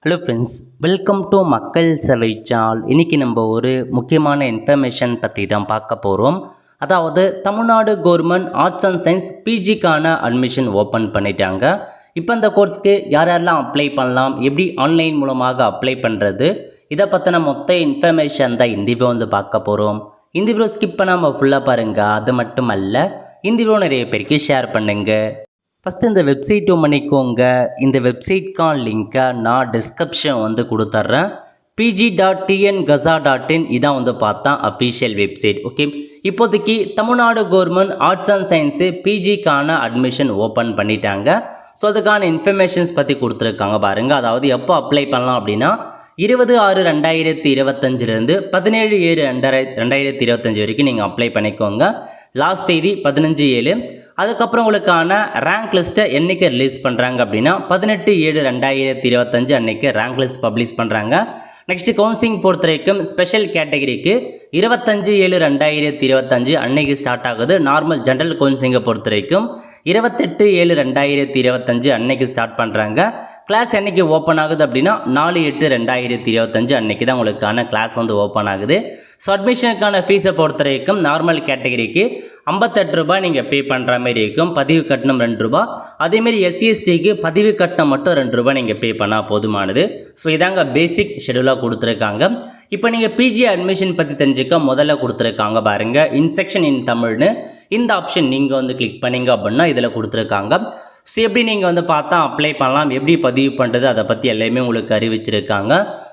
Hello friends, welcome to மக்கள் சேவை channel. இன்றைக்கி நம்ம ஒரு முக்கியமான இன்ஃபர்மேஷன் பற்றி தான் பார்க்க போகிறோம். அதாவது Tamil Nadu government arts and science பிஜிக்கான அட்மிஷன் ஓப்பன் பண்ணிட்டாங்க. இப்போ இந்த கோர்ஸ்க்கு யார் யாரெல்லாம் அப்ளை பண்ணலாம், எப்படி ஆன்லைன் மூலமாக அப்ளை பண்ணுறது, இதை பற்றின மொத்த இன்ஃபர்மேஷன் தான் இந்த வீடியோ வந்து பார்க்க போகிறோம். இந்த வீடியோ ஸ்கிப் பண்ணாமல் ஃபுல்லாக பாருங்கள். அது மட்டும் அல்ல, இந்த வீடியோ நிறைய பேருக்கு ஷேர் பண்ணுங்கள். ஃபஸ்ட்டு இந்த வெப்சைட் பண்ணிக்கோங்க. இந்த வெப்சைட்கான லிங்க்கை நான் டிஸ்கிரிப்ஷன் வந்து கொடுத்துட்றேன். pg.tngazha.in இதான் வந்து பார்த்தா அஃபீஷியல் வெப்சைட். ஓகே, இப்போதைக்கு Tamil Nadu government arts and science பிஜிக்கான அட்மிஷன் ஓப்பன் பண்ணிட்டாங்க. ஸோ அதுக்கான இன்ஃபர்மேஷன்ஸ் பற்றி கொடுத்துருக்காங்க பாருங்கள். அதாவது எப்போ அப்ளை பண்ணலாம் அப்படின்னா 20/6/2025 17/7/2025 வரைக்கும் நீங்கள் அப்ளை பண்ணிக்கோங்க. லாஸ்ட் தேதி 15/7. அதுக்கப்புறம் உங்களுக்கான ரேங்க் லிஸ்ட்டை என்றைக்கு ரிலீஸ் பண்ணுறாங்க அப்படின்னா 18/7/2025 அன்றைக்கி ரேங்க் லிஸ்ட் பப்ளிஷ் பண்ணுறாங்க. நெக்ஸ்ட்டு கவுன்சிலிங் பொறுத்த வரைக்கும் ஸ்பெஷல் கேட்டகரிக்கு 25/7/2025 அன்னைக்கு ஸ்டார்ட் ஆகுது. நார்மல் ஜென்ரல் கவுன்சிலிங்கை பொறுத்த வரைக்கும் 28/7/2025 அன்னைக்கு ஸ்டார்ட் பண்ணுறாங்க. கிளாஸ் என்றைக்கு ஓப்பன் ஆகுது அப்படின்னா 4/8/2025 அன்றைக்கி தான் உங்களுக்கான கிளாஸ் வந்து ஓப்பன் ஆகுது. ஸோ அட்மிஷனுக்கான ஃபீஸை பொறுத்த வரைக்கும் நார்மல் கேட்டகரிக்கு 58 ரூபாய் நீங்கள் பே பண்ணுற மாதிரி இருக்கும். பதிவு கட்டணம் 2 ரூபா. அதேமாரி எஸ்சிஎஸ்டிக்கு பதிவு கட்டணம் மட்டும் 2 ரூபாய் நீங்கள் பே பண்ணால் போதுமானது. ஸோ இதாங்க பேசிக் ஷெடியூலாக கொடுத்துருக்காங்க. இப்போ நீங்கள் பிஜி அட்மிஷன் பற்றி தெரிஞ்சுக்க முதல்ல கொடுத்துருக்காங்க பாருங்கள், இன்செக்ஷன் இன் தமிழ்னு. இந்த ஆப்ஷன் நீங்கள் வந்து கிளிக் பண்ணிங்க அப்படின்னா இதில் கொடுத்துருக்காங்க. ஸோ எப்படி நீங்கள் வந்து பார்த்தா அப்ளை பண்ணலாம், எப்படி பதிவு பண்ணுறது, அதை பற்றி எல்லாமே உங்களுக்கு அறிவிச்சிருக்காங்க.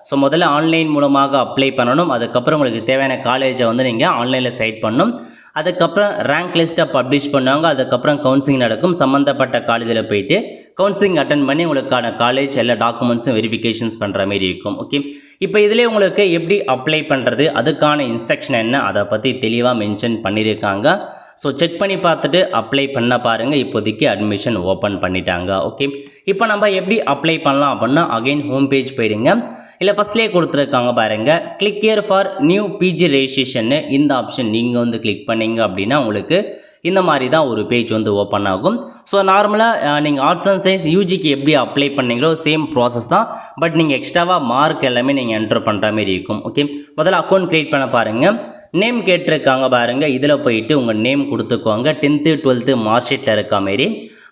ஸோ முதல்ல ஆன்லைன் மூலமாக அப்ளை பண்ணணும். அதுக்கப்புறம் உங்களுக்கு தேவையான காலேஜை வந்து நீங்கள் ஆன்லைனில் செலக்ட் பண்ணணும். அதுக்கப்புறம் ரேங்க் லிஸ்ட்டை பப்ளிஷ் பண்ணுவாங்க. அதுக்கப்புறம் கவுன்சிலிங் நடக்கும். சம்மந்தப்பட்ட காலேஜில் போயிட்டு கவுன்சிலிங் அட்டன் பண்ணி உங்களுக்கான காலேஜ் எல்லா டாக்குமெண்ட்ஸும் வெரிஃபிகேஷன்ஸ் பண்ணுற மாதிரி இருக்கும். ஓகே, இப்போ இதிலே உங்களுக்கு எப்படி அப்ளை பண்ணுறது, அதுக்கான இன்ஸ்ட்ரக்ஷன் என்ன, அதை பற்றி தெளிவாக மென்ஷன் பண்ணியிருக்காங்க. ஸோ செக் பண்ணி பார்த்துட்டு அப்ளை பண்ண பாருங்கள். இப்போதைக்கு அட்மிஷன் ஓப்பன் பண்ணிட்டாங்க. ஓகே, இப்போ நம்ம எப்படி அப்ளை பண்ணலாம் அப்படின்னா அகைன் ஹோம் பேஜ் போயிடுங்க. இல்லை ஃபஸ்ட்லேயே கொடுத்துருக்காங்க பாருங்கள், click here for new PG ரெஜிஸ்ட்ரேஷன்னு. இந்த ஆப்ஷன் நீங்கள் வந்து கிளிக் பண்ணிங்க அப்படின்னா உங்களுக்கு இந்த மாதிரி தான் ஒரு பேஜ் வந்து ஓப்பன் ஆகும். ஸோ நார்மலாக நீங்கள் ஆர்ட்ஸ் அண்ட் சயின்ஸ் யூஜிக்கு எப்படி அப்ளை பண்ணீங்களோ சேம் ப்ராசஸ் தான். பட் நீங்கள் எக்ஸ்ட்ராவாக மார்க் எல்லாமே நீங்கள் என்ட்ரு பண்ணுற மாதிரி இருக்கும். ஓகே, முதல்ல அக்கௌண்ட் க்ரியேட் பண்ண பாருங்கள். நேம் கேட்டிருக்காங்க பாருங்கள், இதில் போயிட்டு உங்கள் நேம் கொடுத்துக்கோங்க. 10th 12th மார்க் ஷீட்டில் இருக்க மாரி.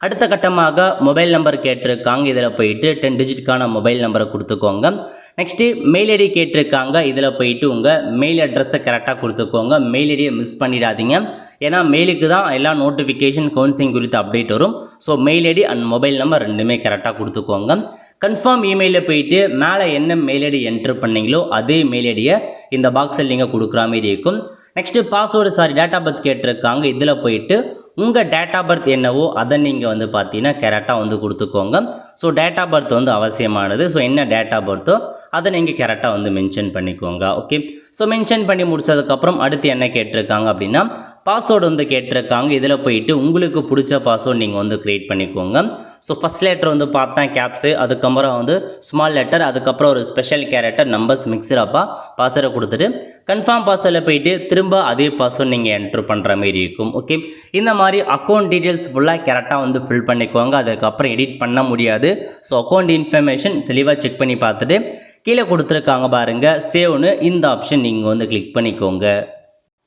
அடுத்த கட்டமாக மொபைல் நம்பர் கேட்டிருக்காங்க. இதில் போயிட்டு 10 டிஜிட்கான மொபைல் நம்பரை கொடுத்துக்கோங்க. நெக்ஸ்ட்டு மெயில் ஐடி கேட்டிருக்காங்க. இதில் போயிட்டு உங்கள் மெயில் அட்ரஸை கரெக்டாக கொடுத்துக்கோங்க. மெயில் ஐடியை மிஸ் பண்ணிடாதீங்க. ஏன்னா மெயிலுக்கு தான் எல்லா நோட்டிஃபிகேஷன் கவுன்சிலிங் குறித்து அப்டேட் வரும். So mail ID and mobile number ரெண்டுமே கரெக்டாக கொடுத்துக்கோங்க. கன்ஃபார்ம் இமெயிலில் போயிட்டு மேலே என்ன மெயில் ஐடி என்ட்ரு பண்ணீங்களோ அதே மெயில் ஐடியை இந்த பாக்ஸில் நீங்கள் கொடுக்குற மாதிரி இருக்கும். Next password date of birth கேட்டிருக்காங்க. இதில் போயிட்டு உங்கள் டேட் ஆஃப் பர்த் என்னவோ அதை நீங்கள் வந்து பார்த்தீங்கன்னா கரெக்டாக வந்து கொடுத்துக்கோங்க. ஸோ டேட் ஆஃப் பர்த் வந்து அவசியமானது. ஸோ என்ன டேட் ஆஃப் பர்த்தோ அதை நீங்கள் கரெக்டாக வந்து மென்ஷன் பண்ணிக்கோங்க. ஓகே, ஸோ மென்ஷன் பண்ணி முடிச்சதுக்கப்புறம் அடுத்து என்ன கேட்டிருக்காங்க அப்படின்னா பாஸ்வேர்டு வந்து கேட்டிருக்காங்க. இதில் போயிட்டு உங்களுக்கு பிடிச்ச பாஸ்வேர்டு நீங்கள் வந்து க்ரியேட் பண்ணிக்கோங்க. ஸோ ஃபஸ்ட் லெட்டர் வந்து பார்த்தா கேப்ஸு, அதுக்கப்புறம் வந்து ஸ்மால் லெட்டர், அதுக்கப்புறம் ஒரு ஸ்பெஷல் கேரக்டர் நம்பர்ஸ் மிக்சரப்பாக பாஸ்வேர்டை கொடுத்துட்டு கன்ஃபார்ம் பாஸ்வேர்டில் போயிட்டு திரும்ப அதே பாஸ்வேர்டு நீங்கள் என்ட்ரு பண்ணுற மாதிரி இருக்கும். ஓகே, இந்த மாதிரி அக்கௌண்ட் டீட்டெயில்ஸ் ஃபுல்லாக கரெக்டாக வந்து ஃபில் பண்ணிக்கோங்க. அதுக்கப்புறம் எடிட் பண்ண முடியாது. ஸோ அக்கௌண்ட் இன்ஃபர்மேஷன் தெளிவாக செக் பண்ணி பார்த்துட்டு கீழே கொடுத்துருக்காங்க பாருங்கள் சேவ்னு. இந்த ஆப்ஷன் நீங்கள் வந்து கிளிக் பண்ணிக்கோங்க.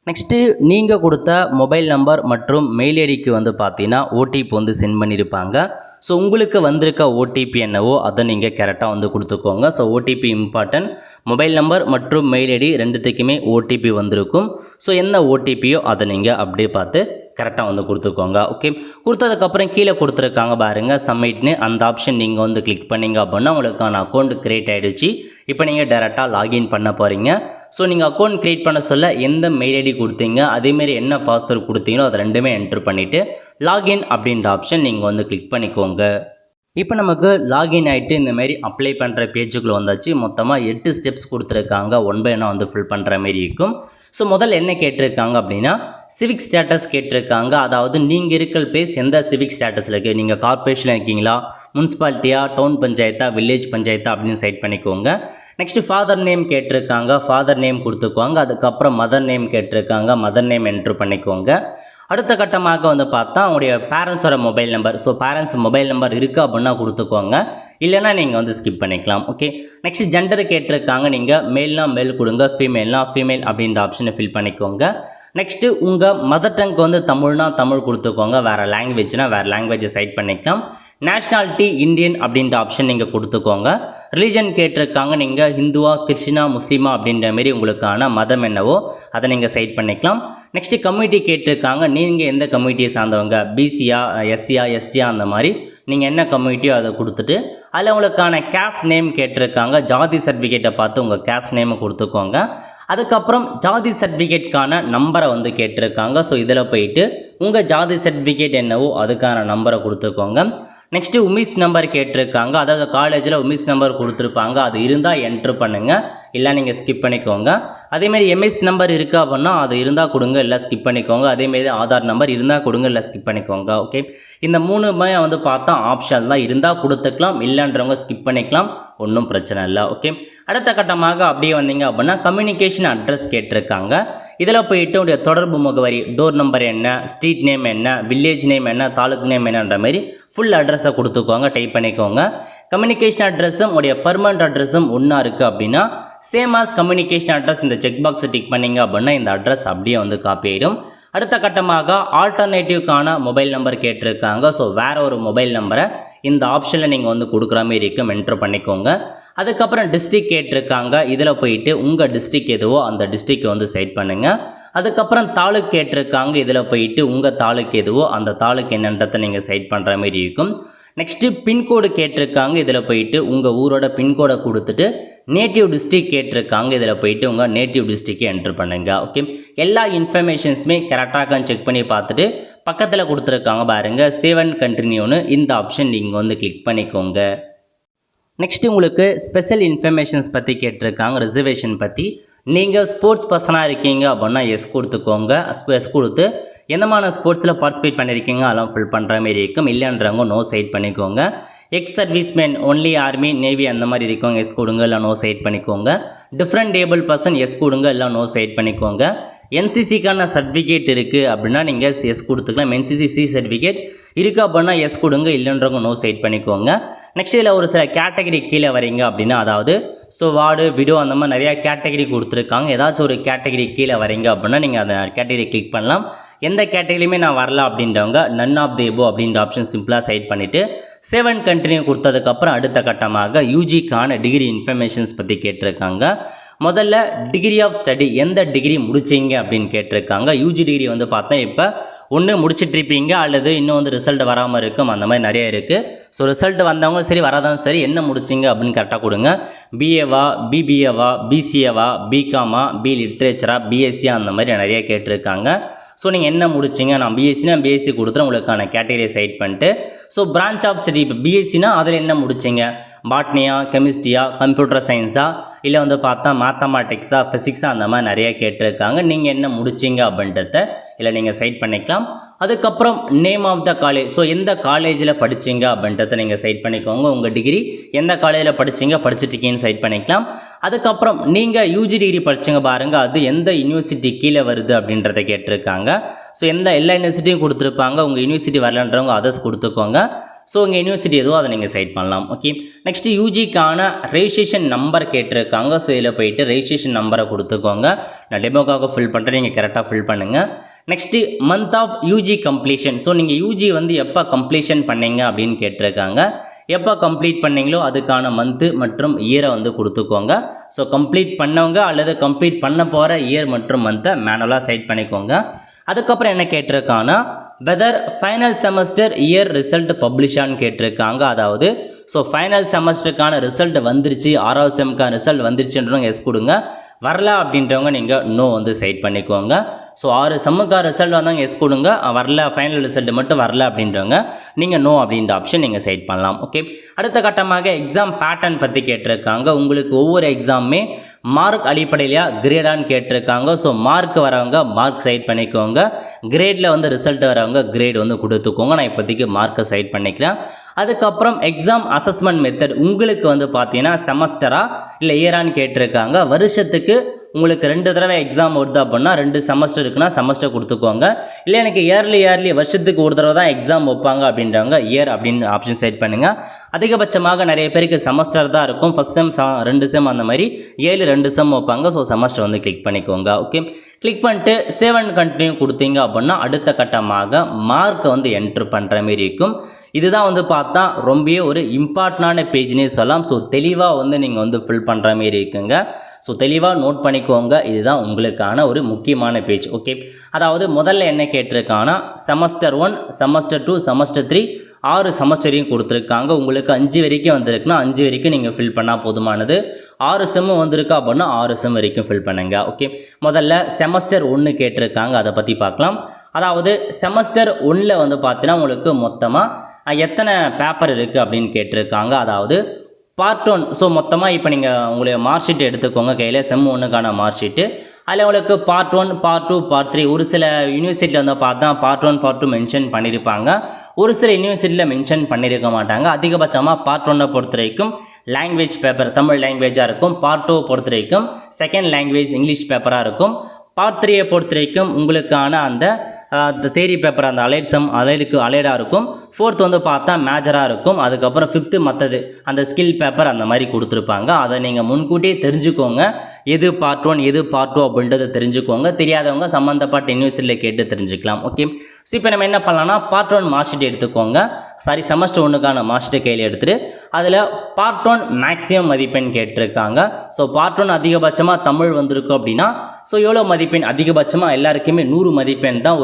நெக்ஸ்ட்டு நீங்கள் கொடுத்த மொபைல் நம்பர் மற்றும் மெயில் ஐடிக்கு வந்து பார்த்தீங்கன்னா ஓடிபி வந்து சென்ட் பண்ணியிருப்பாங்க. ஸோ உங்களுக்கு வந்திருக்க ஓடிபி என்னவோ அதை நீங்கள் கரெக்டாக வந்து கொடுத்துக்கோங்க. So OTP important. Mobile number மற்றும் மெயில் ஐடி ரெண்டுத்துக்குமே ஓடிபி வந்திருக்கும். ஸோ என்ன ஓடிபியோ அதை நீங்கள் அப்படியே பார்த்து கரெக்டாக வந்து கொடுத்துக்கோங்க. ஓகே, கொடுத்ததுக்கப்புறம் கீழே கொடுத்துருக்காங்க பாருங்கள் சப்மிட்னு. அந்த ஆப்ஷன் நீங்கள் வந்து கிளிக் பண்ணிங்க அப்படின்னா உங்களுக்கான அக்கௌண்ட் க்ரியேட் ஆகிடுச்சு. இப்போ நீங்கள் டேரெக்டாக லாகின் பண்ண போகிறீங்க. ஸோ நீங்கள் அக்கௌண்ட் க்ரியேட் பண்ண சொல்ல எந்த மெயில் ஐடி கொடுத்தீங்க அதேமாரி என்ன பாஸ்வேர்டு கொடுத்தீங்களோ அதை ரெண்டுமே என்ட்ரு பண்ணிவிட்டு லாகின் அப்படின்ற ஆப்ஷன் நீங்கள் வந்து கிளிக் பண்ணிக்கோங்க. இப்போ நமக்கு லாகின் ஆகிட்டு இந்தமாரி அப்ளை பண்ணுற பேஜுக்குள்ளே வந்தாச்சு. மொத்தமாக 8 ஸ்டெப்ஸ் கொடுத்துருக்காங்க. 1 by 1 வந்து ஃபில் பண்ணுற மாரி இருக்கும். ஸோ முதல்ல என்ன கேட்டிருக்காங்க அப்படின்னா சிவிக் ஸ்டேட்டஸ் கேட்டிருக்காங்க. அதாவது நீங்கள் இருக்கிற பிளேஸ் எந்த சிவிக் ஸ்டேட்டஸில் இருக்குது, நீங்கள் கார்பரேஷனில் இருக்கீங்களா, முனிசிபாலிட்டியா, டவுன் பஞ்சாயத்தா, வில்லேஜ் பஞ்சாயத்தா அப்படின்னு செலக்ட் பண்ணிக்கோங்க. நெக்ஸ்ட்டு ஃபாதர் நேம் கேட்டிருக்காங்க. ஃபாதர் நேம் கொடுத்துக்குவாங்க. அதுக்கப்புறம் மதர் நேம் கேட்டிருக்காங்க. மதர் நேம் என்ட்ரு பண்ணிக்கோங்க. அடுத்த கட்டமாக வந்து பார்த்தா உங்களுடைய பேரண்ட்ஸோட mobile number. So parents mobile number இருக்குது அப்படின்னா கொடுத்துக்கோங்க, இல்லைனா நீங்கள் வந்து ஸ்கிப் பண்ணிக்கலாம். ஓகே, நெக்ஸ்ட் ஜெண்டர் கேட்டிருக்காங்க. நீங்கள் மேல்னா மேல் கொடுங்க, ஃபீமேல்னா ஃபீமேல் அப்படின்ற ஆப்ஷனை ஃபில் பண்ணிக்கோங்க. நெக்ஸ்ட்டு உங்கள் மதர் டங்க் வந்து தமிழ்னா தமிழ் கொடுத்துக்கோங்க, வேறு லாங்குவேஜ்னா வேறு லாங்குவேஜை செட் பண்ணிக்கலாம். நேஷ்னாலிட்டி இந்தியன் அப்படின்ற ஆப்ஷன் நீங்கள் கொடுத்துக்கோங்க. ரிலீஜன் கேட்டிருக்காங்க. நீங்கள் ஹிந்துவா கிறிஸ்டினா முஸ்லீமா அப்படின்ற மாரி உங்களுக்கான மதம் என்னவோ அதை நீங்கள் செட் பண்ணிக்கலாம். நெக்ஸ்ட்டு கம்யூனிட்டி கேட்டிருக்காங்க. நீங்கள் எந்த கம்யூனிட்டியை சார்ந்தவங்க, பிசியா எஸ்சியா எஸ்டியா அந்த மாதிரி நீங்கள் என்ன கம்யூனிட்டியோ அதை கொடுத்துட்டு அதில் உங்களுக்கான கேஸ்ட் நேம் கேட்டிருக்காங்க. ஜாதி சர்டிஃபிகேட்டை பார்த்து உங்கள் கேஸ்ட் நேமை கொடுத்துக்கோங்க. அதுக்கப்புறம் ஜாதி சர்டிஃபிகேட்கான நம்பரை வந்து கேட்டிருக்காங்க. ஸோ இதில் போயிட்டு உங்கள் ஜாதி சர்டிஃபிகேட் என்னவோ அதுக்கான நம்பரை கொடுத்துக்கோங்க. நெக்ஸ்ட்டு உமிஸ் நம்பர் கேட்டிருக்காங்க. அதாவது காலேஜில் உமிஸ் நம்பர் கொடுத்துருப்பாங்க, அது இருந்தால் என்ட்ரு பண்ணுங்கள், இல்லை நீங்கள் ஸ்கிப் பண்ணிக்கோங்க. அதேமாரி எம்எஸ் நம்பர் இருக்குது அப்படின்னா அது இருந்தால் கொடுங்க, இல்லை ஸ்கிப் பண்ணிக்கோங்க. அதேமாரி ஆதார் நம்பர் இருந்தால் கொடுங்க, இல்லை ஸ்கிப் பண்ணிக்கோங்க. ஓகே, இந்த மூணுமே வந்து பார்த்தா ஆப்ஷன் தான், இருந்தால் கொடுத்துக்கலாம், இல்லைன்றவங்க ஸ்கிப் பண்ணிக்கலாம், ஒன்றும் பிரச்சனை இல்லை. ஓகே, அடுத்த கட்டமாக அப்படியே வந்தீங்க அப்படின்னா கம்யூனிகேஷன் அட்ரஸ் கேட்டிருக்காங்க. இதில் போயிட்டு உடைய தொடர்பு முகவரி, டோர் நம்பர் என்ன, ஸ்ட்ரீட் நேம் என்ன, வில்லேஜ் நேம் என்ன, தாலுக்கு நேம் என்னன்ற மாதிரி ஃபுல் அட்ரஸை கொடுத்துக்கோங்க, டைப் பண்ணிக்கோங்க. கம்யூனிகேஷன் அட்ரஸும் உடைய பர்மனண்ட் அட்ரஸும் ஒன்றா இருக்குது அப்படின்னா சேம் ஆஸ் கம்யூனிகேஷன் அட்ரஸ் இந்த செக் பாக்ஸை டிக் பண்ணிங்க அப்படின்னா இந்த அட்ரஸ் அப்படியே வந்து காப்பி ஆகிடும். அடுத்த கட்டமாக ஆல்டர்னேட்டிவ்க்கான மொபைல் நம்பர் கேட்டிருக்காங்க. ஸோ வேறு ஒரு மொபைல் நம்பரை இந்த ஆப்ஷனில் நீங்கள் வந்து கொடுக்குற மாதிரி இருக்கும், என்ட்ரு பண்ணிக்கோங்க. அதுக்கப்புறம் டிஸ்ட்ரிக் கேட்டிருக்காங்க. இதில் போயிட்டு உங்கள் டிஸ்ட்ரிக் எதுவோ அந்த டிஸ்ட்ரிக்கை வந்து செட் பண்ணுங்கள். அதுக்கப்புறம் தாலுக்கு கேட்டிருக்காங்க. இதில் போயிட்டு உங்கள் தாலுக்கு எதுவோ அந்த தாலுக்கு என்னன்றதை நீங்கள் செட் பண்ணுற மாதிரி இருக்கும். நெக்ஸ்ட்டு பின்கோடு கேட்டிருக்காங்க. இதில் போயிட்டு உங்கள் ஊரோட பின்கோடை கொடுத்துட்டு நேட்டிவ் டிஸ்ட்ரிக் கேட்டிருக்காங்க. இதில் போயிட்டு உங்கள் நேட்டிவ் டிஸ்ட்ரிக்கை என்ட்ரு பண்ணுங்கள். ஓகே, எல்லா இன்ஃபர்மேஷன்ஸுமே கரெக்டாக செக் பண்ணி பார்த்துட்டு பக்கத்தில் கொடுத்துருக்காங்க பாருங்கள், சேவ் அண்ட் கண்டினியூன்னு இந்த ஆப்ஷன் நீங்கள் வந்து கிளிக் பண்ணிக்கோங்க. நெக்ஸ்ட்டு உங்களுக்கு ஸ்பெஷல் இன்ஃபர்மேஷன்ஸ் பற்றி கேட்டிருக்காங்க, ரிசர்வேஷன் பற்றி. நீங்கள் ஸ்போர்ட்ஸ் பர்சனாக இருக்கீங்க அப்படின்னா எஸ் கொடுத்துக்கோங்க. எஸ் கொடுத்து எந்தமான ஸ்போர்ட்ஸில் பார்ட்டிசிபேட் பண்ணியிருக்கீங்க அதெல்லாம் ஃபில் பண்ணுற மாதிரி இருக்கும், இல்லைன்றவங்க நோ சைட் பண்ணிக்கோங்க. X serviceman only army navy அந்த மாதிரி இருக்கவங்க எஸ் கொடுங்க, இல்லை நோ சைட் பண்ணிக்கோங்க. டிஃப்ரெண்ட் ஏபிள் பர்சன் எஸ் கொடுங்க, இல்லை நோ சைட் பண்ணிக்கோங்க. என்சிசிக்கான சர்டிஃபிகேட் இருக்குது அப்படின்னா நீங்கள் எஸ் கொடுத்துக்கலாம். என்சிசி சர்டிஃபிகேட் இருக்குது அப்படின்னா எஸ் கொடுங்க, இல்லைன்றவங்க நோ சைட் பண்ணிக்கோங்க. நெக்ஸ்ட் இதில் ஒரு சில கேட்டகரி கீழே வரீங்க அப்படின்னா, அதாவது ஸோ வார்டு விடோ அந்த மாதிரி நிறையா கேட்டகரி கொடுத்துருக்காங்க. ஏதாச்சும் ஒரு கேட்டகரி கீழே வரீங்க அப்படின்னா நீங்கள் அந்த கேட்டகரி கிளிக் பண்ணலாம். எந்த கேட்டகரியுமே நான் வரல அப்படின்றவங்க நன் ஆஃப் தி எபோ அப்படின்ற ஆப்ஷன் சிம்பிளாக செட் பண்ணிவிட்டு சேவ் அண்ட் கண்டினியூ கொடுத்ததுக்கப்புறம் அடுத்த கட்டமாக யூஜிக்கான டிகிரி இன்ஃபர்மேஷன்ஸ் பற்றி கேட்டிருக்காங்க. முதல்ல டிகிரி ஆஃப் ஸ்டடி, எந்த டிகிரி முடிச்சிங்க அப்படின்னு கேட்டிருக்காங்க. யூஜி டிகிரி வந்து பார்த்தா இப்போ ஒன்று முடிச்சிட்ருப்பீங்க, அல்லது இன்னும் வந்து ரிசல்ட் வராமல் இருக்கும், அந்த மாதிரி நிறைய இருக்குது. ஸோ ரிசல்ட் வந்தவங்க சரி வராதான் சரி, என்ன முடிச்சிங்க அப்படின்னு கரெக்டாக கொடுங்க. பிஏவா, பிபிஏவா, பிசிஏவா, பிகாமா, பி லிட்ரேச்சரா, பிஎஸ்சியா அந்த மாதிரி நிறைய கேட்டிருக்காங்க. ஸோ நீங்கள் என்ன முடிச்சிங்க, நான் பிஎஸ்சினா பிஎஸ்சி கொடுத்துட்டு உங்களுக்கான கேட்டகரியை செட் பண்ணிட்டு ஸோ பிரான்ச் ஆஃப் ஸ்டடி, இப்போ பிஎஸ்சினா அதில் என்ன முடிச்சிங்க, பாட்னியா, கெமிஸ்ட்ரியா, கம்ப்யூட்டர் சயின்ஸா, இல்லை வந்து பார்த்தா மேத்தமேட்டிக்ஸா, ஃபிசிக்ஸா அந்த மாதிரி நிறைய கேட்டிருக்காங்க. நீங்கள் என்ன முடிச்சிங்க அப்படின்றத இல்லை நீங்கள் செட் பண்ணிக்கலாம். அதுக்கப்புறம் name of the college, so எந்த காலேஜில் படிச்சிங்க அப்படின்றத நீங்கள் செட் பண்ணிக்கோங்க. உங்கள் டிகிரி எந்த காலேஜில் படிச்சிட்ருக்கீங்கன்னு செட் பண்ணிக்கலாம். அதுக்கப்புறம் நீங்கள் யூஜி டிகிரி படிச்சிங்க பாருங்கள், அது எந்த யூனிவர்சிட்டி கீழே வருது அப்படின்றத கேட்டிருக்காங்க. ஸோ எல்லா யூனிவர்சிட்டியும் கொடுத்துருப்பாங்க. உங்கள் யூனிவர்சிட்டி வரலன்றவங்க அதர்ஸ் கொடுத்துக்கோங்க. ஸோ உங்கள் யூனிவர்சிட்டி எதுவோ அதை நீங்கள் செட் பண்ணலாம். ஓகே, நெக்ஸ்ட்டு யூஜிக்கான ரெஜிஸ்ட்ரேஷன் நம்பர் கேட்டிருக்காங்க. ஸோ இதில் போயிட்டு ரெஜிஸ்ட்ரேஷன் நம்பரை கொடுத்துக்கோங்க. நான் டெமோக்காக ஃபில் பண்ணுறேன், நீங்கள் கரெக்டாக ஃபில் பண்ணுங்கள். Next month of UG completion, so நீங்கள் யூஜி வந்து எப்போ கம்ப்ளீஷன் பண்ணீங்க அப்படின்னு கேட்டிருக்காங்க. எப்போ கம்ப்ளீட் பண்ணீங்களோ அதுக்கான மந்த்து மற்றும் இயரை வந்து கொடுத்துக்கோங்க. ஸோ கம்ப்ளீட் பண்ணவங்க அல்லது கம்ப்ளீட் பண்ண போகிற இயர் மற்றும் மந்த்தை மேனுவலாக செட் பண்ணிக்கோங்க. அதுக்கப்புறம் என்ன கேட்டிருக்காங்கன்னா whether final semester year result பப்ளிஷான்னு கேட்டிருக்காங்க. அதாவது ஸோ ஃபைனல் செமஸ்டருக்கான ரிசல்ட் வந்துருச்சு, 6வது செம்க்கான ரிசல்ட் வந்துருச்சுன்றவங்க எஸ் கொடுங்க, வரல அப்படின்றவங்க நீங்கள் நோ வந்து செட் பண்ணிக்கோங்க. ஸோ 6 செம்முக்கான ரிசல்ட் வந்தாங்க எஸ் கொடுங்க, வரல ஃபைனல் ரிசல்ட் மட்டும் வரல அப்படின்றவங்க நீங்கள் நோ அப்படின்ற ஆப்ஷன் நீங்கள் செட் பண்ணலாம். ஓகே, அடுத்த கட்டமாக எக்ஸாம் பேட்டர்ன் பற்றி கேட்டிருக்காங்க. உங்களுக்கு ஒவ்வொரு எக்ஸாமுமே மார்க் அடிப்படையிலையா கிரேடான்னு கேட்டிருக்காங்க. ஸோ மார்க் வரவங்க மார்க் சைட் பண்ணிக்கோங்க, கிரேடில் வந்து ரிசல்ட் வரவங்க கிரேட் வந்து கொடுத்துக்கோங்க. நான் இப்போதைக்கு மார்க்கை சைட் பண்ணிக்கிறேன். அதுக்கப்புறம் எக்ஸாம் அசஸ்மெண்ட் மெத்தட் உங்களுக்கு வந்து பார்த்தீங்கன்னா செமஸ்டரா இல்லை இயரான்னு கேட்டிருக்காங்க. வருஷத்துக்கு உங்களுக்கு 2 தடவை எக்ஸாம் வருது அப்படின்னா 2 செமஸ்டர் இருக்குன்னா செமஸ்டர் கொடுத்துக்கோங்க. இல்லை எனக்கு இயர்லி வருஷத்துக்கு ஒரு தடவை தான் எக்ஸாம் வைப்பாங்க அப்படின்றவங்க இயர் அப்படின்னு ஆப்ஷன் செட் பண்ணுங்கள். அதிகபட்சமாக நிறைய பேருக்கு செமஸ்டர் தான் இருக்கும். ஃபஸ்ட் செம் 2 செம் அந்த மாதிரி 2 செம் வைப்பாங்க. ஸோ செமஸ்டர் வந்து கிளிக் பண்ணிக்கோங்க. ஓகே, கிளிக் பண்ணிட்டு சேவ் அண்ட் கண்டினியூ கொடுத்தீங்க அப்படின்னா அடுத்த கட்டமாக மார்க்கை வந்து என்ட்ரு பண்ணுற மாரி இருக்கும். இதுதான் வந்து பார்த்தா ரொம்பவே ஒரு இம்பார்ட்டண்டான பேஜ்னே சொல்லலாம். ஸோ தெளிவாக வந்து நீங்கள் வந்து ஃபில் பண்ணுற மாரி இருக்குங்க. ஸோ தெளிவாக நோட் பண்ணிக்கோங்க. இதுதான் உங்களுக்கான ஒரு முக்கியமான பேஜ். ஓகே, அதாவது முதல்ல என்ன கேட்டிருக்காங்கன்னா செமஸ்டர் 1, செமஸ்டர் 2, செமஸ்டர் 3 6 செமஸ்டரையும் கொடுத்துருக்காங்க. உங்களுக்கு 5 வரைக்கும் வந்திருக்குன்னா 5 வரைக்கும் நீங்கள் ஃபில் பண்ணால் போதுமானது. 6 செம்மு வந்திருக்கு அப்படின்னா 6 செம் வரைக்கும் ஃபில் பண்ணுங்கள். ஓகே, முதல்ல செமஸ்டர் 1 கேட்டிருக்காங்க, அதை பற்றி பார்க்கலாம். அதாவது செமஸ்டர் 1ல் வந்து பார்த்தீங்கன்னா உங்களுக்கு மொத்தமாக எத்தனை பேப்பர் இருக்குது அப்படின்னு கேட்டிருக்காங்க. அதாவது பார்ட் 1. ஸோ மொத்தமாக இப்போ நீங்கள் உங்களுடைய மார்க் ஷீட் எடுத்துக்கோங்க கையில், செம் 1க்கான மார்க் ஷீட்டு. அதில் உங்களுக்கு பார்ட் 1, பார்ட் 2, பார்ட் 3 ஒரு சில யூனிவர்சிட்டியில் வந்து பார்த்தா பார்ட் 1, பார்ட் 2 மென்ஷன் பண்ணியிருப்பாங்க. ஒரு சில யூனிவர்சிட்டியில் மென்ஷன் பண்ணியிருக்க மாட்டாங்க. அதிகபட்சமாக பார்ட் 1 பொறுத்த வரைக்கும் லாங்குவேஜ் பேப்பர் தமிழ் லாங்குவேஜாக இருக்கும். பார்ட் 2 பொறுத்த வரைக்கும் செகண்ட் லாங்குவேஜ் இங்கிலீஷ் பேப்பராக இருக்கும். பார்ட் 3 பொறுத்த வரைக்கும் உங்களுக்கான அந்த தேரி பேப்பர் அந்த அலைடாக இருக்கும். 4th வந்து பார்த்தா மேஜராக இருக்கும். அதுக்கப்புறம் 5th மற்றது அந்த ஸ்கில் பேப்பர் அந்த மாதிரி கொடுத்துருப்பாங்க. அதை நீங்கள் முன்கூட்டியே தெரிஞ்சுக்கோங்க. எது பார்ட் 1 எது பார்ட் 2 அப்படின்றத தெரிஞ்சுக்கோங்க. தெரியாதவங்க சம்மந்தப்பட்ட யூனிவர்சிட்டியில் கேட்டு தெரிஞ்சுக்கலாம். ஓகே, ஸோ இப்போ நம்ம என்ன பண்ணலாம்னா பார்ட் 1 மார்க் ஷீட் எடுத்துக்கோங்க. செமஸ்டர் 1க்கான மார்க் ஷீட்டை கையில் எடுத்துகிட்டு அதில் பார்ட் 1 மேக்ஸிமம் மதிப்பெண் கேட்டிருக்காங்க. ஸோ பார்ட் 1 அதிகபட்சமாக தமிழ் வந்திருக்கும் அப்படின்னா ஸோ எவ்வளோ மதிப்பெண் அதிகபட்சமாக எல்லாருக்குமே 100 மதிப்பெண் தான்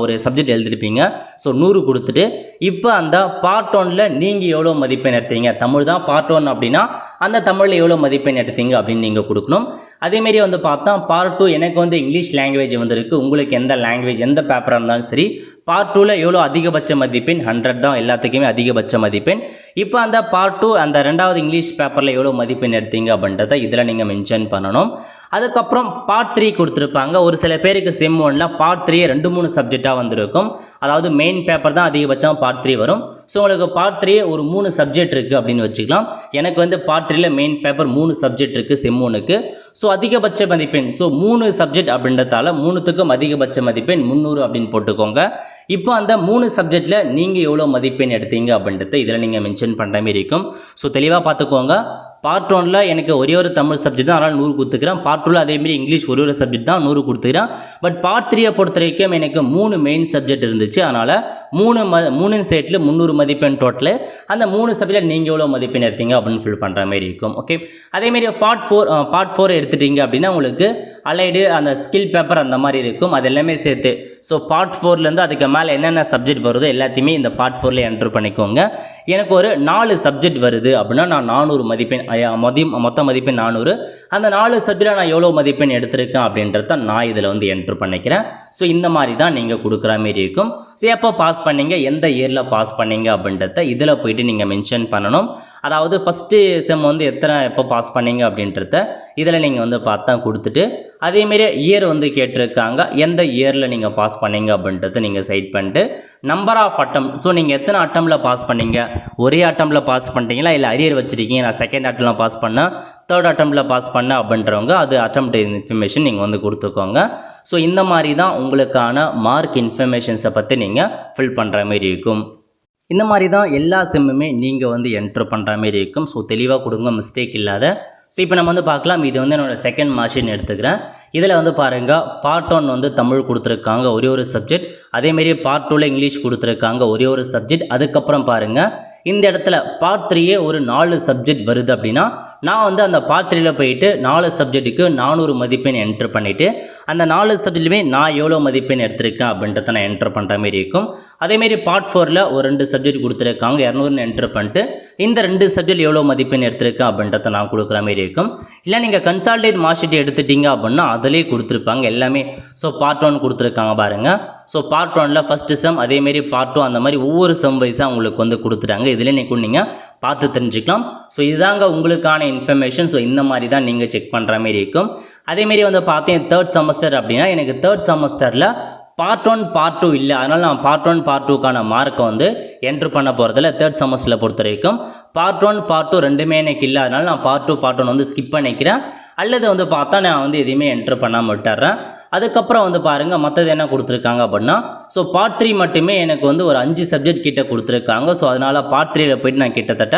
ஒரு சப்ஜெக்ட் எழுதிருப்பீங்க. ஸோ 100 கொடுத்துட்டு இப்போ அந்த பார்ட் 1ல் நீங்கள் எவ்வளோ மதிப்பெண் எடுத்தீங்க, தமிழ் தான் பார்ட் 1 அப்படின்னா அந்த தமிழில் எவ்வளோ மதிப்பெண் எடுத்தீங்க அப்படின்னு நீங்கள் கொடுக்கணும். அதேமாரி வந்து பார்த்தா பார்ட் 2 எனக்கு வந்து இங்கிலீஷ் லாங்குவேஜ் வந்திருக்கு. உங்களுக்கு எந்த லாங்குவேஜ் எந்த பேப்பராக இருந்தாலும் சரி பார்ட் 2ல் எவ்வளோ அதிகபட்ச மதிப்பெண் 100 தான் எல்லாத்துக்குமே அதிகபட்ச மதிப்பெண். இப்போ அந்த பார்ட் 2 அந்த 2வது இங்கிலீஷ் பேப்பரில் எவ்வளோ மதிப்பெண் எடுத்தீங்க அப்படின்றத இதில் நீங்கள் மென்ஷன் பண்ணணும். அதுக்கப்புறம் பார்ட் 3 கொடுத்துருப்பாங்க. ஒரு சில பேருக்கு செம் 1ல் பார்ட் 3 2-3 சப்ஜெக்டாக வந்திருக்கும். அதாவது மெயின் பேப்பர் தான் அதிகபட்சம் பார்ட் 3 வரும். ஸோ உங்களுக்கு பார்ட் 3 ஒரு 3 சப்ஜெக்ட் இருக்குது அப்படின்னு வச்சுக்கலாம். எனக்கு வந்து பார்ட் 3ல் மெயின் பேப்பர் 3 சப்ஜெக்ட் இருக்குது செம் 1க்கு. ஸோ அதிகபட்ச மதிப்பெண் 3 சப்ஜெக்ட் அப்படின்றதால 3த்துக்கும் அதிகபட்ச மதிப்பெண் 300 அப்படின்னு போட்டுக்கோங்க. இப்போ அந்த 3 சப்ஜெக்டில் நீங்கள் எவ்வளோ மதிப்பெண் எடுத்தீங்க அப்படின்றத இதில் நீங்கள் மென்ஷன் பண்ணுற மாதிரி இருக்கும். ஸோ தெளிவாக பார்த்துக்கோங்க. பார்ட் 1ல் எனக்கு ஒரே ஒரு தமிழ் சப்ஜெக்ட் தான், அதனால் 100 கொடுத்துக்கிறேன். பார்ட் 2ல் அதேமாரி இங்கிலீஷ் ஒரு சப்ஜெக்ட் தான் 100 கொடுத்துக்கிறேன். பட் பார்ட் 3 பொறுத்த வரைக்கும் எனக்கு 3 மெயின் சப்ஜெக்ட் இருந்துச்சு. அதனால் 3 செட்டில் 300 மதிப்பெண் டோட்டலு. அந்த 3 சப்ஜெக்டில் நீங்கள் எவ்வளோ மதிப்பெண் எடுத்தீங்க அப்படின்னு ஃபில் பண்ணுற மாதிரி இருக்கும். ஓகே, அதேமாரி பார்ட் 4 எடுத்துட்டீங்க அப்படின்னா உங்களுக்கு அலைடு அந்த ஸ்கில் பேப்பர் அந்த மாதிரி இருக்கும். அது எல்லாமே சேர்த்து ஸோ பார்ட் 4லேருந்து அதுக்கு மேலே என்னென்ன சப்ஜெக்ட் வருதோ எல்லாத்தையுமே இந்த பார்ட் 4ல் என்ட்ரு பண்ணிக்கோங்க. எனக்கு ஒரு 4 சப்ஜெக்ட் வருது அப்படின்னா நான் 400 மதிப்பெண் மொத்த மதிப்பெண் 400. அந்த 4 சப்ஜெக்டில் நான் எவ்வளோ மதிப்பெண் எடுத்திருக்கேன் அப்படின்றத நான் இதில் வந்து என்ட்ரு பண்ணிக்கிறேன். ஸோ இந்த மாதிரி தான் நீங்கள் கொடுக்குற மாரி இருக்கும். ஸோ எப்போ பாஸ் பண்ணீங்க, எந்த இயரில் பாஸ் பண்ணீங்க அப்படின்றத இதில் போய்ட்டு நீங்கள் மென்ஷன் பண்ணணும். அதாவது ஃபஸ்ட்டு செம் வந்து எப்போ பாஸ் பண்ணீங்க அப்படின்றத இதில் நீங்கள் வந்து பார்த்தா கொடுத்துட்டு அதேமாரி இயர் வந்து கேட்டிருக்காங்க. எந்த இயரில் நீங்கள் பாஸ் பண்ணீங்க அப்படின்றத நீங்கள் சைட் பண்ணிட்டு நம்பர் ஆஃப் அட்டம். ஸோ நீங்கள் எத்தனை அட்டம்ல பாஸ் பண்ணீங்க, ஒரே அட்டம்ல பாஸ் பண்ணிட்டீங்களா இல்லை அரியர் வச்சுருக்கீங்க, நான் செகண்ட் அட்டம்ல பாஸ் பண்ணேன், தேர்ட் அட்டம்ல பாஸ் பண்ணேன் அப்படின்றவங்க அது அட்டம்ப்ட் இன்ஃபர்மேஷன் நீங்கள் வந்து கொடுத்துக்கோங்க. ஸோ இந்த மாதிரி தான் உங்களுக்கான மார்க் இன்ஃபர்மேஷன்ஸை பற்றி நீங்கள் ஃபில் பண்ணுற மாதிரி இருக்கும். இந்த மாதிரி தான் எல்லா செம்முமே நீங்கள் வந்து என்ட்ரு பண்ணுற மாதிரி இருக்கும். ஸோ தெளிவாக கொடுங்க, மிஸ்டேக் இல்லாத. ஸோ இப்போ நம்ம வந்து பார்க்கலாம். இது வந்து என்னோடய செகண்ட் மார்க் ஷீட் எடுத்துக்கிறேன். இதில் வந்து பாருங்கள் பார்ட் 1 வந்து தமிழ் கொடுத்துருக்காங்க ஒரே ஒரு சப்ஜெக்ட். அதேமாரி பார்ட் 2ல் இங்கிலீஷ் கொடுத்துருக்காங்க ஒரே ஒரு சப்ஜெக்ட். அதுக்கப்புறம் பாருங்கள் இந்த இடத்துல பார்ட் 3 ஒரு 4 சப்ஜெக்ட் வருது அப்படின்னா நான் வந்து அந்த பார்ட் 3ல் போயிட்டு 4 சப்ஜெக்ட்டுக்கு 400 மதிப்பெண் என்ட்ரு பண்ணிவிட்டு அந்த 4 சப்ஜெக்ட்லையுமே நான் எவ்வளோ மதிப்பெண் எடுத்திருக்கேன் அப்படின்றத நான் என்ட்ரு பண்ணுற மாதிரி இருக்கும். அதேமாரி பார்ட் 4ல் ஒரு 2 சப்ஜெக்ட் கொடுத்துருக்காங்க 200 என்ட்ரு பண்ணிட்டு இந்த 2 சப்ஜெக்ட் எவ்வளோ மதிப்பெண் எடுத்திருக்கேன் அப்படின்றத நான் கொடுக்குற மாதிரி இருக்கும். இல்லை நீங்கள் கன்சால்டேட் மார்க் ஷீட் எடுத்துட்டீங்க அப்படின்னா அதிலே கொடுத்துருப்பாங்க எல்லாமே. ஸோ பார்ட் 1 கொடுத்துருக்காங்க பாருங்கள். ஸோ பார்ட் 1ல் ஃபஸ்ட்டு செம் அதேமாரி பார்ட் 2 அந்த மாதிரி ஒவ்வொரு செம் வைஸாக உங்களுக்கு வந்து கொடுத்துட்டாங்க. இதில் நீங்கள் பார்த்து தெரிஞ்சுக்கலாம். ஸோ இதுதாங்க உங்களுக்கான இன்ஃபர்மேஷன். ஸோ இந்த மாதிரி தான் நீங்கள் செக் பண்ணுற மாதிரி இருக்கும். அதேமாரி வந்து பார்த்தீங்க தேர்ட் செமஸ்டர் அப்படின்னா எனக்கு தேர்ட் செமஸ்டரில் பார்ட் 1 பார்ட் 2 இல்லை, அதனால் நான் பார்ட் 1 பார்ட் 2க்கான மார்க்கை வந்து என்ட்ரு பண்ண போகிறதில்ல. தேர்ட் செமஸ்டரில் பொறுத்த வரைக்கும் பார்ட் 1 பார்ட் 2 ரெண்டுமே எனக்கு இல்லை, அதனால் நான் பார்ட் 2 பார்ட் 1 வந்து ஸ்கிப் பண்ணிக்கிறேன். அல்லது வந்து பார்த்தா நான் வந்து எதையுமே என்ட்ரு பண்ணாமல் விட்டுறேன். அதுக்கப்புறம் வந்து பாருங்கள் மற்றது என்ன கொடுத்துருக்காங்க அப்படின்னா, ஸோ பார்ட் 3 மட்டுமே எனக்கு வந்து ஒரு 5 சப்ஜெக்ட் கிட்ட கொடுத்துருக்காங்க. ஸோ அதனால் பார்ட் 3ல் போய்ட்டு நான் கிட்டத்தட்ட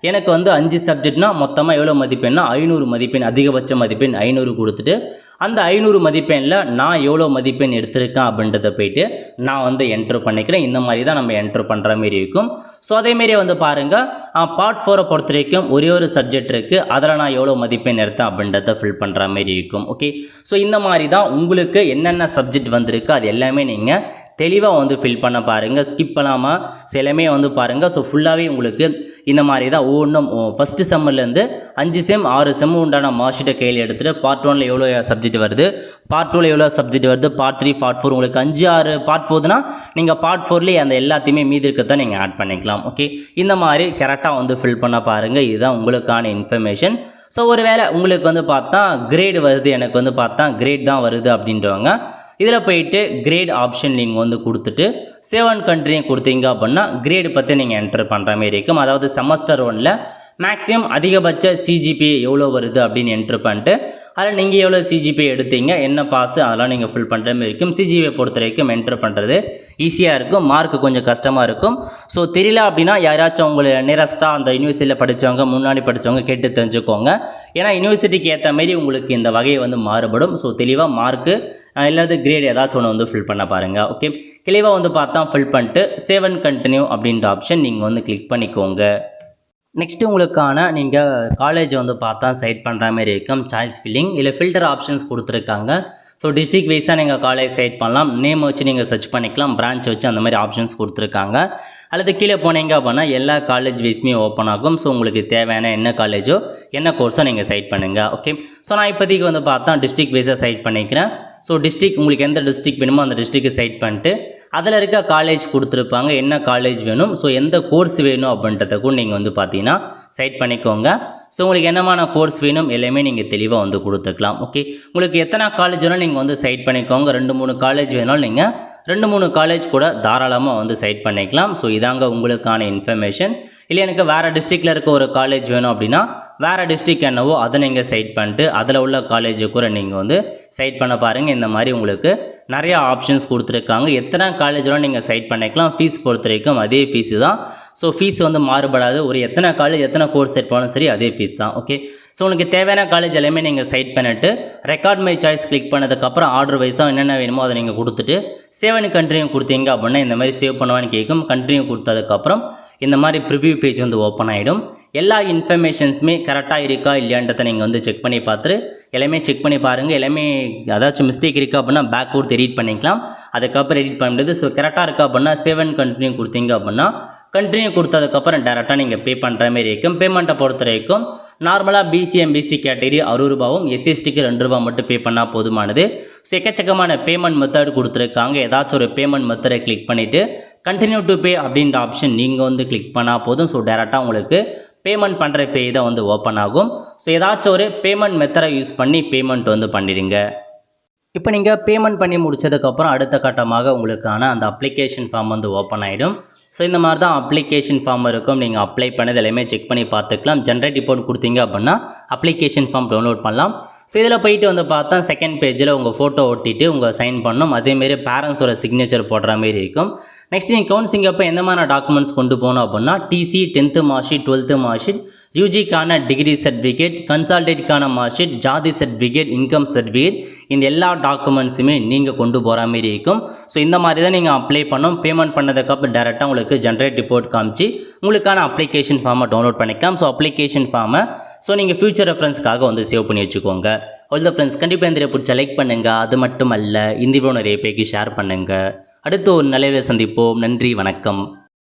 எனக்கு வந்து 5 சப்ஜெக்ட்னா மொத்தமாக எவ்வளோ மதிப்பெண்னா 500 மதிப்பெண், அதிகபட்ச மதிப்பெண் 500 கொடுத்துட்டு அந்த 500 மதிப்பெண்ணில் நான் எவ்வளோ மதிப்பெண் எடுத்திருக்கேன் அப்படின்றத போய்ட்டு நான் வந்து என்ட்ரு பண்ணிக்கிறேன். இந்த மாதிரி தான் நம்ம என்ட்ரு பண்ணுற மாரி இருக்கும். ஸோ அதேமாரி வந்து பாருங்கள் பார்ட் 4 பொறுத்த வரைக்கும் ஒரே ஒரு சப்ஜெக்ட் இருக்குது, அதில் நான் எவ்வளோ மதிப்பெண் எடுத்தேன் அப்படின்றத ஃபில் பண்ணுற மாரி இருக்கும். ஓகே, ஸோ இந்த மாதிரி தான் உங்களுக்கு என்னென்ன சப்ஜெக்ட் வந்திருக்கு அது எல்லாமே நீங்கள் தெளிவாக வந்து ஃபில் பண்ண பாருங்கள், ஸ்கிப் பண்ணாமல். ஸோ எல்லாமே வந்து பாருங்கள். ஸோ ஃபுல்லாகவே உங்களுக்கு இந்த மாதிரி தான் ஒவ்வொன்றும் ஃபஸ்ட்டு செம்மிலேருந்து 5 செம் 6 செம் உண்டான மார்க் ஷீட்டை கையில் எடுத்துகிட்டு பார்ட் 1ல் எவ்வளோ சப்ஜெக்ட் வருது, பார்ட் 2ல் எவ்வளோ சப்ஜெக்ட் வருது, பார்ட் 3 பார்ட் 4 உங்களுக்கு 5 6 பார்ட் போகுதுன்னா நீங்கள் பார்ட் 4லேயே அந்த எல்லாத்தையுமே மீதி இருக்கத்தான் நீங்கள் ஆட் பண்ணிக்கலாம். ஓகே, இந்த மாதிரி கரெக்டாக வந்து ஃபில் பண்ண பாருங்கள். இதுதான் உங்களுக்கான இன்ஃபர்மேஷன். ஸோ ஒரு வேளை உங்களுக்கு வந்து பார்த்தா கிரேடு வருது, எனக்கு வந்து பார்த்தா கிரேட் தான் வருது அப்படின்றவங்க இதில் போயிட்டு கிரேட் ஆப்ஷன் நீங்கள் வந்து கொடுத்துட்டு சேவ் அண்ட் கண்டினியூ கொடுத்தீங்க அப்படின்னா கிரேடு பற்றி நீங்கள் என்டர் பண்ணுற மாதிரி இருக்கும். அதாவது செமஸ்டர் 1ல் மேக்ஸிமம் அதிகபட்ச சிஜிபிஏ எவ்வளோ வருது அப்படின்னு என்ட்ரு பண்ணிட்டு அதில் நீங்கள் எவ்வளோ சிஜிபிஏ எடுத்தீங்க, என்ன பாஸ், அதெல்லாம் நீங்கள் ஃபில் பண்ணுற மாதிரி இருக்கும். சிஜிபிஏ பொறுத்த வரைக்கும் என்ட்ரு பண்ணுறது ஈஸியாக இருக்கும், மார்க்கு கொஞ்சம் கஷ்டமாக இருக்கும். ஸோ தெரியல அப்படின்னா யாராச்சும் உங்களை நியரஸ்ட்டாக அந்த யூனிவர்சிட்டியில் படித்தவங்க முன்னாடி படித்தவங்க கேட்டு தெரிஞ்சுக்கோங்க. ஏன்னா யூனிவர்சிட்டிக்கு ஏற்ற மாதிரி உங்களுக்கு இந்த வகையை வந்து மாறுபடும். ஸோ தெளிவாக மார்க்கு இல்லாத கிரேட் ஏதாச்சும் ஒன்று வந்து ஃபில் பண்ண பாருங்கள். ஓகே, தெளிவாக வந்து பார்த்தா ஃபில் பண்ணிட்டு சேவ் அண்ட் கண்டினியூ அப்படின்ற ஆப்ஷன் நீங்கள் வந்து கிளிக் பண்ணிக்கோங்க. நெக்ஸ்ட்டு உங்களுக்கான நீங்கள் காலேஜ் வந்து பார்த்தா சைட் பண்ணுற மாதிரி இருக்கும். சாய்ஸ் ஃபில்லிங் இல்லை ஃபில்டர் ஆப்ஷன்ஸ் கொடுத்துருக்காங்க. ஸோ டிஸ்ட்ரிக்ட் வைஸாக நீங்கள் காலேஜ் சைட் பண்ணலாம், நேம் வச்சு நீங்கள் சர்ச் பண்ணிக்கலாம், பிரான்ச் வச்சு அந்த மாதிரி ஆப்ஷன்ஸ் கொடுத்துருக்காங்க. அல்லது கீழே போனீங்க அப்படின்னா எல்லா காலேஜ் வைஸுமே ஓப்பன் ஆகும். ஸோ உங்களுக்கு தேவையான என்ன காலேஜோ என்ன கோர்ஸோ நீங்கள் சைட் பண்ணுங்கள். ஓகே, ஸோ நான் இப்போதைக்கு வந்து பார்த்தா டிஸ்ட்ரிக்ட் வைஸாக சைட் பண்ணிக்கிறேன். ஸோ டிஸ்ட்ரிக்ட் உங்களுக்கு எந்த டிஸ்ட்ரிக்ட் வேணுமோ அந்த டிஸ்ட்ரிக்ட் சைட் பண்ணிட்டு அதில் இருக்க காலேஜ் கொடுத்துருப்பாங்க, என்ன காலேஜ் வேணும், ஸோ எந்த கோர்ஸ் வேணும் அப்படின்றத கூட நீங்கள் வந்து பார்த்தீங்கன்னா சைட் பண்ணிக்கோங்க. ஸோ உங்களுக்கு என்னமான கோர்ஸ் வேணும் எல்லாமே நீங்கள் தெளிவாக வந்து கொடுத்துக்கலாம். ஓகே, உங்களுக்கு எத்தனை காலேஜ் வேணாலும் நீங்கள் வந்து சைட் பண்ணிக்கோங்க. 2-3 காலேஜ் வேணாலும் நீங்கள் 2-3 காலேஜ் கூட தாராளமாக வந்து சைட் பண்ணிக்கலாம். ஸோ இதாங்க உங்களுக்கான இன்ஃபர்மேஷன். இல்லை எனக்கு வேறு டிஸ்ட்ரிக்டில் இருக்க ஒரு காலேஜ் வேணும் அப்படின்னா வேறு டிஸ்ட்ரிக்ட் என்னவோ அதை நீங்கள் சைட் பண்ணிட்டு அதில் உள்ள காலேஜை கூட நீங்கள் வந்து சைட் பண்ண பாருங்கள். இந்த மாதிரி உங்களுக்கு நிறையா ஆப்ஷன்ஸ் கொடுத்துருக்காங்க. எத்தனை காலேஜெலாம் நீங்கள் சைட் பண்ணிக்கலாம். ஃபீஸ் பொறுத்த வரைக்கும் அதே ஃபீஸு தான். ஸோ ஃபீஸ் வந்து மாறுபடாது. ஒரு எத்தனை காலேஜ் எத்தனை கோர்ஸ் செட் பண்ணாலும் சரி அதே ஃபீஸ் தான். ஓகே, ஸோ உங்களுக்கு தேவையான காலேஜ் எல்லாமே நீங்கள் சைட் பண்ணிவிட்டு ரெக்கார்ட் மை சாய்ஸ் கிளிக் பண்ணதுக்கப்புறம் ஆர்டர் வைஸாக என்னென்ன வேணுமோ அதை நீங்கள் கொடுத்துட்டு சேவ் அண்ட் கண்டினியூ கொடுத்தீங்க அப்படின்னா இந்த மாதிரி சேவ் பண்ணுவான்னு கேட்கும். கண்டினியூ கொடுத்ததுக்கப்புறம் இந்த மாதிரி ப்ரிவ்யூ பேஜ் வந்து ஓப்பன் ஆகிடும். எல்லா இன்ஃபர்மேஷன்ஸுமே கரெக்டாக இருக்கா இல்லையான்றதை நீங்கள் வந்து செக் பண்ணி பார்த்துட்டு எல்லாமே செக் பண்ணி பாருங்கள். எல்லாமே ஏதாச்சும் மிஸ்டேக் இருக்குது அப்படின்னா பேக் கொடுத்து எடிட் பண்ணிக்கலாம். அதுக்கப்புறம் எடிட் பண்ண முடியாது. ஸோ கரெக்டாக இருக்கா அப்படின்னா சேவ் அண்ட் கண்டினியூ கொடுத்தீங்க அப்படின்னா கண்டினியூ கொடுத்ததுக்கப்புறம் டேரெக்டாக நீங்கள் பே பண்ணுற மாதிரி இருக்கும். பேமெண்ட்டை பொறுத்த வரைக்கும் நார்மலாக பிசி எம்பிசி கேட்டகரி 60 ரூபாவும் எஸ்சிஎஸ்டிக்கு 2 ரூபா மட்டும் பே பண்ணால் போதுமானது. ஸோ எக்கச்சக்கமான பேமெண்ட் மெத்தட் கொடுத்துருக்காங்க. ஏதாச்சும் ஒரு பேமெண்ட் மெத்தடை கிளிக் பண்ணிவிட்டு கண்டினியூ டு பே அப்படின்ற ஆப்ஷன் நீங்கள் வந்து கிளிக் பண்ணால் போதும். ஸோ டேரெக்டாக உங்களுக்கு பேமெண்ட் பண்ணுற பேஜ் தான் வந்து ஓப்பன் ஆகும். ஸோ ஏதாச்சும் ஒரு பேமெண்ட் மெத்தடை யூஸ் பண்ணி பேமெண்ட் வந்து பண்ணிடுங்க. இப்போ நீங்கள் பேமெண்ட் பண்ணி முடிச்சதுக்கப்புறம் அடுத்த கட்டமாக உங்களுக்கான அந்த அப்ளிகேஷன் ஃபார்ம் வந்து ஓப்பன் ஆகிடும். ஸோ இந்த மாதிரி தான் அப்ளிகேஷன் ஃபார்ம் இருக்கும். நீங்கள் அப்ளை பண்ணது எல்லாமே செக் பண்ணி பார்த்துக்கலாம். ஜென்ரேட் ரிப்போர்ட் கொடுத்தீங்க அப்படின்னா அப்ளிகேஷன் ஃபார்ம் டவுன்லோட் பண்ணலாம். ஸோ இதில் போயிட்டு வந்து பார்த்தா செகண்ட் பேஜில் உங்கள் ஃபோட்டோ ஒட்டிட்டு உங்கள் சைன் பண்ணணும். அதேமாரி பேரண்ட்ஸோட சிக்னேச்சர் போடுற மாதிரி இருக்கும். நெக்ஸ்ட் நீங்கள் கவுன்சிலிங் அப்போ எந்த மாதிரி டாக்குமெண்ட்ஸ் கொண்டு போகணும் அப்படின்னா TC, 10th mark sheet, 12th mark sheet, யூஜிக்கான டிகிரி சர்டிஃபிகேட், கன்சால்டேட்கான மார்க் ஷீட், ஜாதி சர்டிஃபிகேட், இன்கம் சர்டிஃபிகேட், இந்த எல்லா டாக்குமெண்ட்ஸுமே நீங்கள் கொண்டு போகிற மாதிரி இருக்கும். ஸோ இந்த மாதிரி தான் நீங்கள் அப்ளை பண்ணணும். பேமெண்ட் பண்ணதுக்கப்புறம் டேரெக்டாக உங்களுக்கு ஜென்ரேட் ரிப்போர்ட் காமிச்சு உங்களுக்கான அப்ளிகேஷன் ஃபார்மை டவுன்லோட் பண்ணிக்கலாம். ஸோ அப்ளிகேஷன் ஃபார்மை நீங்கள் ஃபியூச்சர் ரெஃபரன்ஸ்க்காக வந்து சேவ் பண்ணி வச்சுக்கோங்க. அவ்வளோ ஃப்ரெண்ட்ஸ், கண்டிப்பாக இந்த பிடிச்ச லைக் பண்ணுங்கள். அது மட்டும் அல்ல இந்த வீடியோ நிறைய பேருக்கு ஷேர் பண்ணுங்கள். அடுத்து ஒரு நல்ல சந்திப்போம். நன்றி, வணக்கம்.